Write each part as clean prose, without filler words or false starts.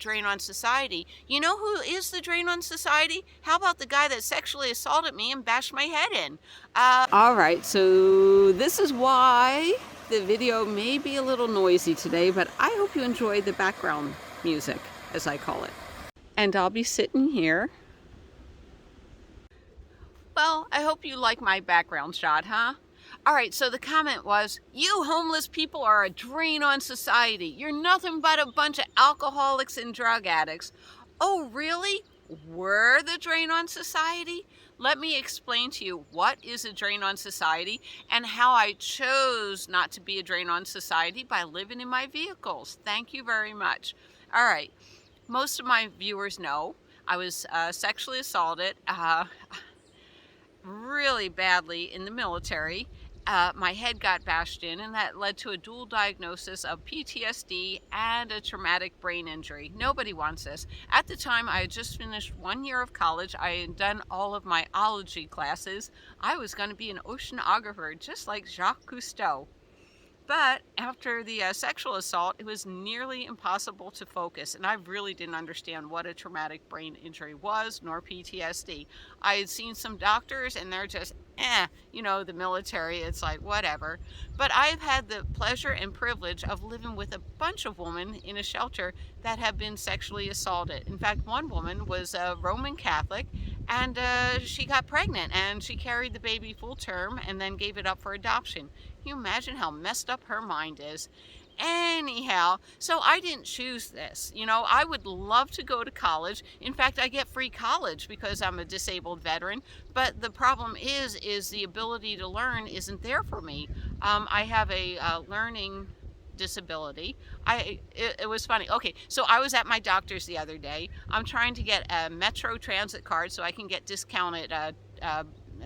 drain on society. You know who is the drain on society? How about the guy that sexually assaulted me and bashed my head in? All right, so this is why the video may be a little noisy today, but I hope you enjoy the background music, as I call it. And I'll be sitting here. Well, I hope you like my background shot, huh? All right, so the comment was, you homeless people are a drain on society. You're nothing but a bunch of alcoholics and drug addicts. Oh, really? We're the drain on society? Let me explain to you what is a drain on society and how I chose not to be a drain on society by living in my vehicles. Thank you very much. All right, most of my viewers know I was sexually assaulted really badly in the military. My head got bashed in, and that led to a dual diagnosis of PTSD and a traumatic brain injury. Nobody wants this. At the time, I had just finished 1 year of college. I had done all of my ology classes. I was going to be an oceanographer, just like Jacques Cousteau. But after the sexual assault, it was nearly impossible to focus, and I really didn't understand what a traumatic brain injury was, nor PTSD. I had seen some doctors, and they're just, the military, it's like, whatever. But I've had the pleasure and privilege of living with a bunch of women in a shelter that have been sexually assaulted. In fact, one woman was a Roman Catholic, and she got pregnant, and she carried the baby full term and then gave it up for adoption. Can you imagine how messed up her mind is? Anyhow, so I didn't choose this. I would love to go to college. In fact, I get free college because I'm a disabled veteran. But the problem is the ability to learn isn't there for me. I have a learning disability. It was funny. Okay, so I was at my doctor's the other day. I'm trying to get a Metro Transit card so I can get discounted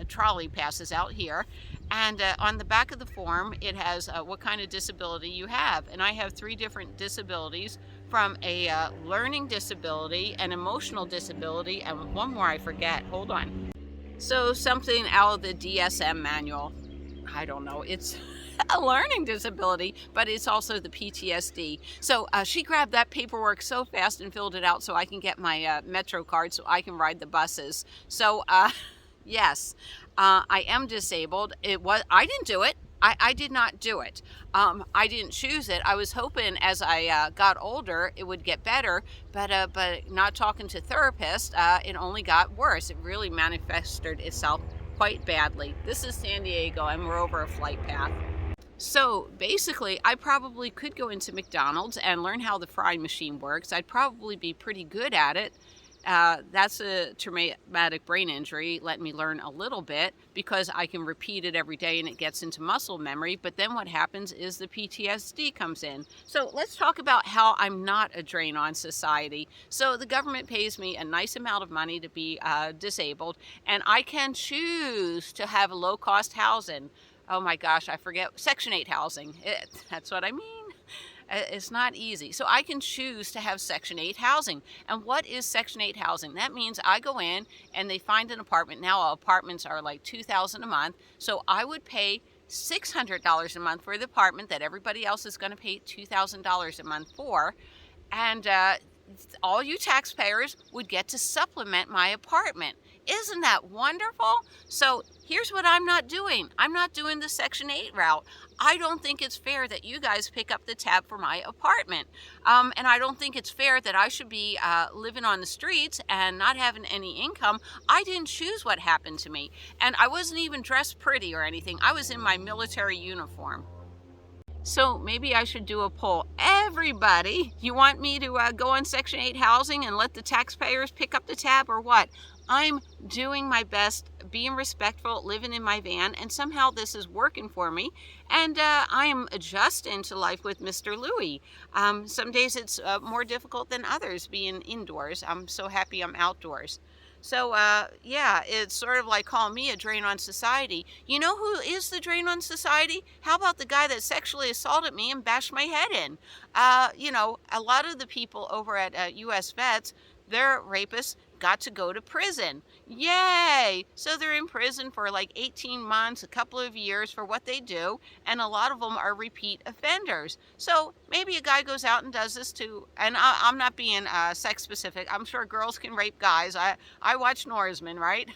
trolley passes out here. And on the back of the form, it has what kind of disability you have. And I have 3 different disabilities, from a learning disability, an emotional disability, and one more I forget. Hold on. So something out of the DSM manual. I don't know. It's a learning disability, but it's also the PTSD. So she grabbed that paperwork so fast and filled it out so I can get my Metro card so I can ride the buses. So yes, I am disabled. I didn't do it. I did not do it. I didn't choose it. I was hoping as I got older it would get better, but not talking to therapists, it only got worse. It really manifested itself quite badly. This is San Diego, and we're over a flight path. So basically, I probably could go into McDonald's and learn how the fry machine works. I'd probably be pretty good at it. That's a traumatic brain injury. Let me learn a little bit because I can repeat it every day and it gets into muscle memory. But then what happens is the PTSD comes in. So let's talk about how I'm not a drain on society. So the government pays me a nice amount of money to be disabled, and I can choose to have low-cost housing. Oh my gosh, I forget. Section 8 housing. That's what I mean. It's not easy. So I can choose to have Section 8 housing. And what is Section 8 housing? That means I go in and they find an apartment. Now apartments are like $2,000 a month. So I would pay $600 a month for the apartment that everybody else is going to pay $2,000 a month for. And all you taxpayers would get to supplement my apartment. Isn't that wonderful? So here's what I'm not doing. I'm not doing the Section 8 route. I don't think it's fair that you guys pick up the tab for my apartment. And I don't think it's fair that I should be living on the streets and not having any income. I didn't choose what happened to me. And I wasn't even dressed pretty or anything. I was in my military uniform. So maybe I should do a poll. Everybody, you want me to go on Section 8 housing and let the taxpayers pick up the tab, or what? I'm doing my best, being respectful, living in my van, and somehow this is working for me. And I am adjusting to life with Mr. Louie. Some days it's more difficult than others being indoors. I'm so happy I'm outdoors. So, yeah, it's sort of like calling me a drain on society. You know who is the drain on society? How about the guy that sexually assaulted me and bashed my head in? A lot of the people over at U.S. Vets, their rapists got to go to prison. Yay! So they're in prison for like 18 months, a couple of years for what they do, and a lot of them are repeat offenders. So maybe a guy goes out and does this too, and I'm not being sex specific. I'm sure girls can rape guys. I watch Norseman, right?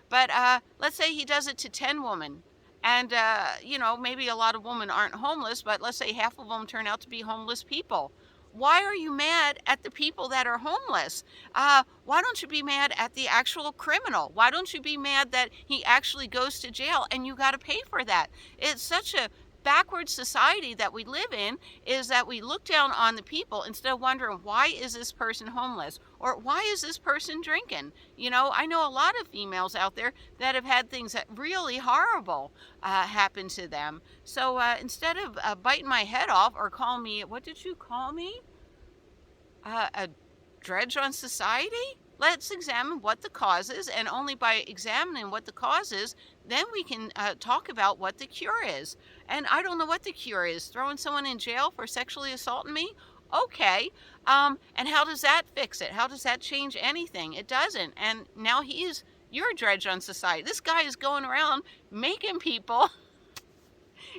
But let's say he does it to 10 women. And, maybe a lot of women aren't homeless, but let's say half of them turn out to be homeless people. Why are you mad at the people that are homeless? Why don't you be mad at the actual criminal? Why don't you be mad that he actually goes to jail and you got to pay for that? It's such a backward society that we live in, is that we look down on the people instead of wondering, why is this person homeless, or why is this person drinking? I know a lot of females out there that have had things that really horrible happen to them. So instead of biting my head off or calling me, what did you call me, a dredge on society? Let's examine what the cause is, and only by examining what the cause is, then we can talk about what the cure is. And I don't know what the cure is. Throwing someone in jail for sexually assaulting me? Okay. And how does that fix it? How does that change anything? It doesn't. And now you're a dredge on society. This guy is going around making people.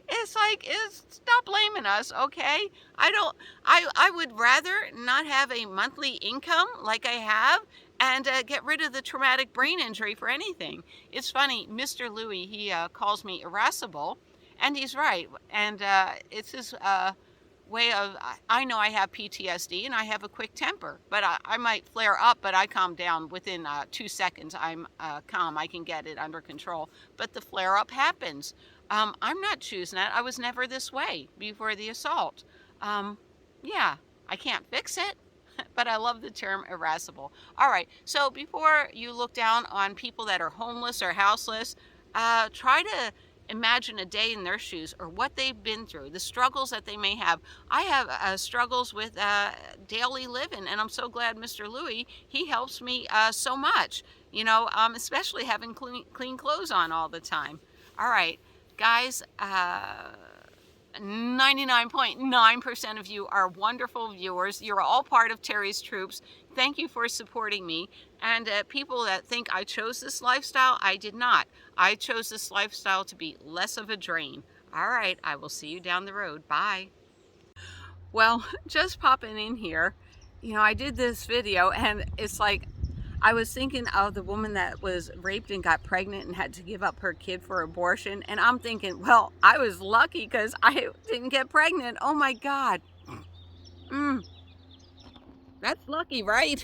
It's like, stop blaming us, okay? I would rather not have a monthly income like I have, and get rid of the traumatic brain injury for anything. It's funny, Mr. Louis, he calls me irascible, and he's right. And it's his way of, I know I have PTSD and I have a quick temper, but I might flare up, but I calm down within 2 seconds. I'm calm, I can get it under control, but the flare up happens. I'm not choosing that. I was never this way before the assault. Yeah, I can't fix it, but I love the term irascible. All right, so before you look down on people that are homeless or houseless, try to imagine a day in their shoes, or what they've been through, the struggles that they may have. I have struggles with daily living, and I'm so glad Mr. Louis, he helps me so much, especially having clean clothes on all the time. All right, guys, 99.9% of you are wonderful viewers. You're all part of Terry's troops. Thank you for supporting me. And people that think I chose this lifestyle, I did not. I chose this lifestyle to be less of a drain. All right, I will see you down the road. Bye. Well, just popping in here, I did this video, and it's like, I was thinking of the woman that was raped and got pregnant and had to give up her kid for abortion. And I'm thinking, well, I was lucky because I didn't get pregnant. Oh my God. That's lucky, right?